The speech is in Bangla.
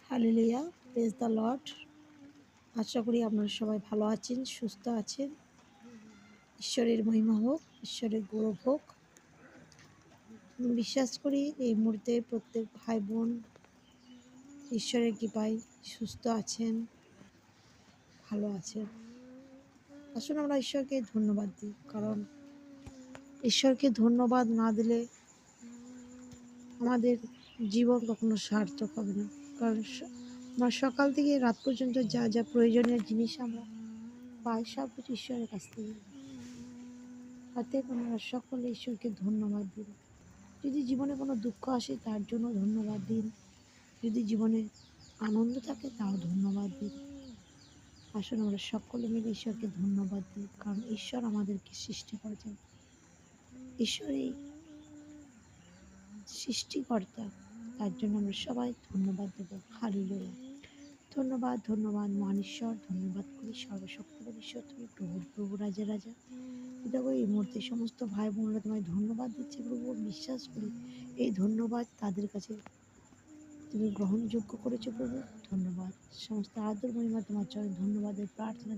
Hallelujah, praise the Lord. আশা করি আপনারা সবাই ভালো আছেন, সুস্থ আছেন। ঈশ্বরের মহিমা হোক, ঈশ্বরের গৌরব হোক। আমি বিশ্বাস করি এই মুহূর্তে প্রত্যেক ভাই বোন ঈশ্বরের কৃপায় সুস্থ আছেন, ভালো আছেন। আসুন আমরা ঈশ্বরকে ধন্যবাদ দিই, কারণ ঈশ্বরকে ধন্যবাদ না দিলে আমাদের জীবন কখনো সার্থক হবে না। কারণ আমরা সকাল থেকে রাত পর্যন্ত যা যা প্রয়োজনীয় জিনিস আমরা পাই, সব কিছু ঈশ্বরের কাছ থেকে। অতএব আমরা সকলে ঈশ্বরকে ধন্যবাদ দিন। যদি জীবনে কোনো দুঃখ আসে তার জন্য ধন্যবাদ দিন, যদি জীবনে আনন্দ থাকে তাও ধন্যবাদ দিন। আসুন আমরা সকলে মিলে ঈশ্বরকে ধন্যবাদ দিই, কারণ ঈশ্বর আমাদেরকে সৃষ্টি করেছেন। ঈশ্বরই সৃষ্টিকর্তা, তার জন্য আমরা সবাই ধন্যবাদ দেবো। হালেলুয়া। ধন্যবাদ, ধন্যবাদ মহান ঈশ্বর। ধন্যবাদ করি সর্বশক্তিমান ঈশ্বর, তুমি প্রভুর প্রভু, রাজা রাজা। দেখো এই মুহূর্তে সমস্ত ভাই বোনরা তোমায় ধন্যবাদ দিচ্ছে প্রভু। বিশ্বাস করি এই ধন্যবাদ তাদের কাছে তুমি গ্রহণযোগ্য করেছো প্রভু। ধন্যবাদ। সমস্ত আদর মহিমা তোমার চরণে ধন্যবাদের প্রার্থনা